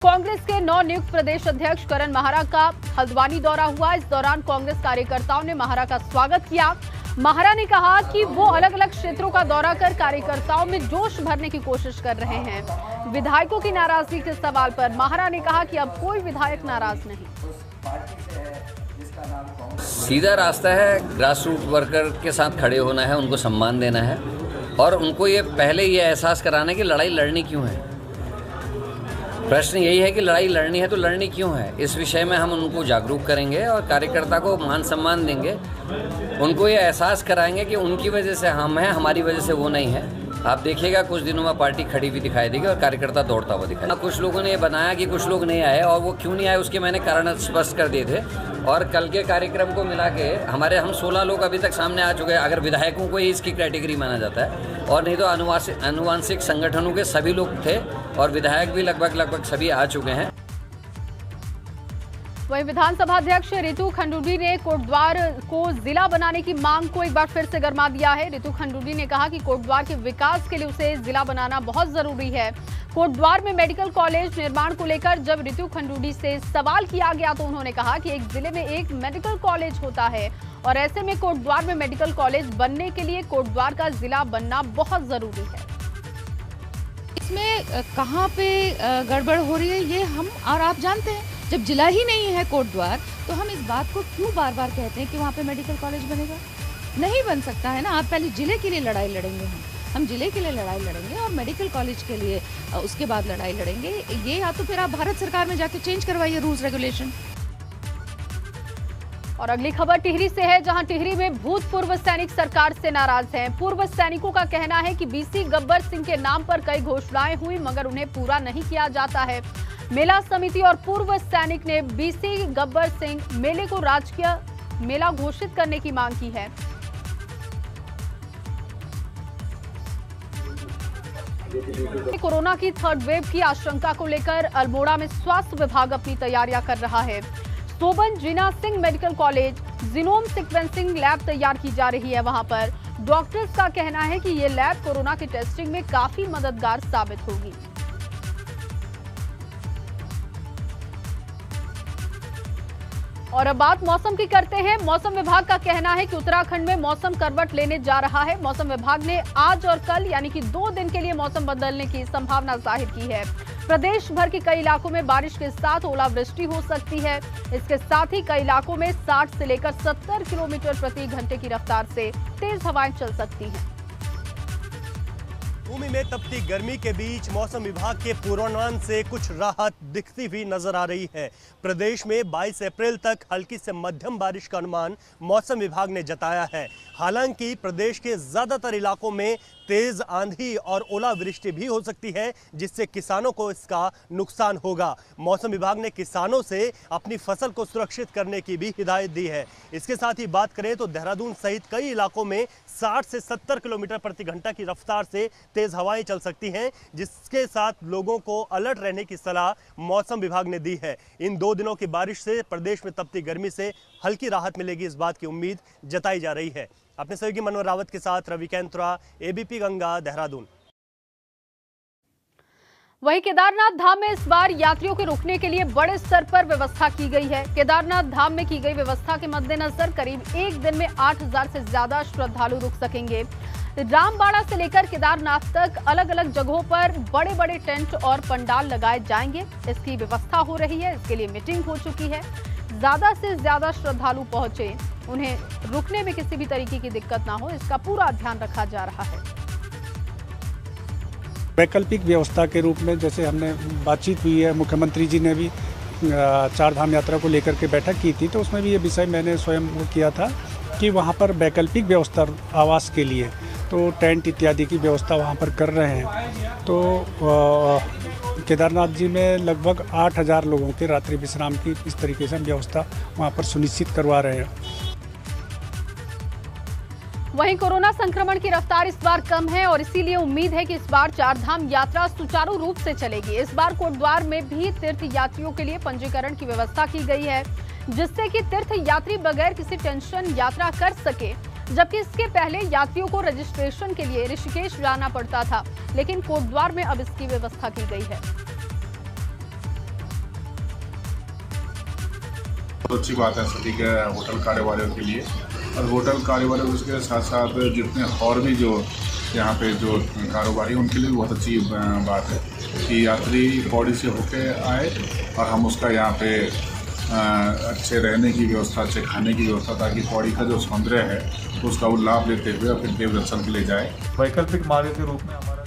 कांग्रेस के नवनियुक्त प्रदेश अध्यक्ष करण माहरा का हल्द्वानी दौरा हुआ। इस दौरान कांग्रेस कार्यकर्ताओं ने माहरा का स्वागत किया। माहरा ने कहा कि वो अलग अलग क्षेत्रों का दौरा कर कार्यकर्ताओं में जोश भरने की कोशिश कर रहे हैं। विधायकों की नाराजगी के सवाल पर माहरा ने कहा कि अब कोई विधायक नाराज नहीं। सीधा रास्ता है, ग्रास रूट वर्कर के साथ खड़े होना है, उनको सम्मान देना है और उनको ये पहले ये एहसास कराना है कि लड़ाई लड़नी क्यों है। प्रश्न यही है कि लड़ाई लड़नी है तो लड़नी क्यों है। इस विषय में हम उनको जागरूक करेंगे और कार्यकर्ता को मान सम्मान देंगे। उनको ये एहसास कराएंगे कि उनकी वजह से हम हैं, हमारी वजह से वो नहीं है। आप देखिएगा कुछ दिनों में पार्टी खड़ी हुई दिखाई देगी और कार्यकर्ता दौड़ता हुआ दिखाई। कुछ लोगों ने ये बनाया कि कुछ लोग नहीं आए और वो क्यों नहीं आए उसके मैंने कारण स्पष्ट कर दिए थे। और कल के कार्यक्रम को मिला के हम 16 लोग अभी तक सामने आ चुके हैं। अगर विधायकों को ही इसकी कैटेगरी माना जाता है और नहीं तो अनुवांशिक संगठनों के सभी लोग थे और विधायक भी लगभग सभी आ चुके हैं। वहीं विधानसभा अध्यक्ष रितु खंडूड़ी ने कोटद्वार को जिला बनाने की मांग को एक बार फिर से गरमा दिया है। रितु खंडूड़ी ने कहा कि कोटद्वार के विकास के लिए उसे जिला बनाना बहुत जरूरी है। कोटद्वार में मेडिकल कॉलेज निर्माण को लेकर जब रितु खंडूड़ी से सवाल किया गया तो उन्होंने कहा कि एक जिले में एक मेडिकल कॉलेज होता है और ऐसे में कोटद्वार में मेडिकल कॉलेज बनने के लिए कोटद्वार का जिला बनना बहुत जरूरी है। इसमें कहाँ पे गड़बड़ हो रही है ये हम और आप जानते हैं। जब जिला ही नहीं है कोटद्वार तो हम इस बात को क्यों बार बार कहते हैं कि वहाँ पे मेडिकल कॉलेज बनेगा? नहीं बन सकता है ना। आप पहले जिले के लिए लड़ाई लड़ेंगे, हम जिले के लिए लड़ाई लड़ेंगे और मेडिकल कॉलेज के लिए उसके बाद लड़ाई लड़ेंगे। ये या तो फिर आप भारत सरकार में जाके चेंज करवाइए रूल्स रेगुलेशन। और अगली खबर टिहरी से है, जहां टिहरी में भूतपूर्व सैनिक सरकार से नाराज हैं। पूर्व सैनिकों का कहना है कि बीसी गब्बर सिंह के नाम पर कई घोषणाएं हुई मगर उन्हें पूरा नहीं किया जाता है। मेला समिति और पूर्व सैनिक ने बीसी गब्बर सिंह मेले को राजकीय मेला घोषित करने की मांग की है। कोरोना की थर्ड वेव की आशंका को लेकर अल्मोड़ा में स्वास्थ्य विभाग अपनी तैयारियां कर रहा है। Soban Jeena Singh medical college genome sequencing lab तैयार की जा रही है। वहां पर डॉक्टर्स का कहना है कि ये लैब कोरोना की टेस्टिंग में काफी मददगार साबित होगी। और अब बात मौसम की करते हैं। मौसम विभाग का कहना है कि उत्तराखंड में मौसम करवट लेने जा रहा है। मौसम विभाग ने आज और कल यानी कि 2 दिन के लिए मौसम बदलने की संभावना जाहिर की है। प्रदेश भर के कई इलाकों में बारिश के साथ ओलावृष्टि हो सकती है। इसके साथ ही कई इलाकों में 60 से लेकर 70 किलोमीटर प्रति घंटे की रफ्तार से तेज हवाएं चल सकती हैं। भूमि में तपती गर्मी के बीच मौसम विभाग के पूर्वानुमान से कुछ राहत दिखती हुई नजर आ रही है। प्रदेश में 22 अप्रैल तक हल्की से मध्यम बारिश का अनुमान मौसम विभाग ने जताया है। हालांकि प्रदेश के ज्यादातर इलाकों में तेज आंधी और ओलावृष्टि भी हो सकती है जिससे किसानों को इसका नुकसान होगा। मौसम विभाग ने किसानों से अपनी फसल को सुरक्षित करने की भी हिदायत दी है। इसके साथ ही बात करें तो देहरादून सहित कई इलाकों में 60 से 70 किलोमीटर प्रति घंटा की रफ्तार से तेज हवाएं चल सकती हैं, जिसके साथ लोगों को अलर्ट रहने की सलाह मौसम विभाग ने दी है। इन 2 दिनों की बारिश से प्रदेश में तपती गर्मी से हल्की राहत मिलेगी, इस बात की उम्मीद जताई जा रही है। अपने सहयोगी मनोहर रावत के साथ रवि कैंत्रा, एबीपी गंगा, देहरादून। वहीं केदारनाथ धाम में इस बार यात्रियों के रुकने के लिए बड़े स्तर पर व्यवस्था की गई है। केदारनाथ धाम में की गई व्यवस्था के मद्देनजर करीब एक दिन में 8000 से ज्यादा श्रद्धालु रुक सकेंगे। रामबाड़ा से लेकर केदारनाथ तक अलग अलग जगहों पर बड़े बड़े टेंट और पंडाल लगाए जाएंगे। इसकी व्यवस्था हो रही है, इसके लिए मीटिंग हो चुकी है। ज्यादा से ज्यादा श्रद्धालु पहुंचे, उन्हें रुकने में किसी भी तरीके की दिक्कत ना हो, इसका पूरा ध्यान रखा जा रहा है। वैकल्पिक व्यवस्था के रूप में जैसे हमने बातचीत हुई है, मुख्यमंत्री जी ने भी 4 धाम यात्रा को लेकर के बैठक की थी तो उसमें भी ये विषय मैंने स्वयं किया था कि वहाँ पर वैकल्पिक व्यवस्था आवास के लिए तो टेंट इत्यादि की व्यवस्था वहाँ पर कर रहे हैं। तो केदारनाथ जी में लगभग 8000 लोगों के रात्रि विश्राम की इस तरीके से व्यवस्था वहाँ पर सुनिश्चित करवा रहे हैं। वहीं कोरोना संक्रमण की रफ्तार इस बार कम है और इसीलिए उम्मीद है कि इस बार 4 धाम यात्रा सुचारू रूप से चलेगी। इस बार कोटद्वार में भी तीर्थ यात्रियों के लिए पंजीकरण की व्यवस्था की गई है जिससे कि तीर्थ यात्री बगैर किसी टेंशन यात्रा कर सके, जबकि इसके पहले यात्रियों को रजिस्ट्रेशन के लिए ऋषिकेश जाना पड़ता था, लेकिन कोटद्वार में अब इसकी व्यवस्था की गई है। तो अच्छी बात है सभी के होटल कारोबारियों के लिए, और होटल कारोबारियों के साथ साथ जितने और भी जो यहाँ पे जो कारोबारी उनके लिए भी बहुत अच्छी बात है कि यात्री पौड़ी से होके आए और हम उसका यहाँ पे अच्छे रहने की व्यवस्था, अच्छे खाने की व्यवस्था, ताकि पौड़ी का जो सौंदर्य है उसका वो लाभ लेते हुए अपने देव दर्शन के लिए जाए। वैकल्पिक मार्ग के रूप में हमारा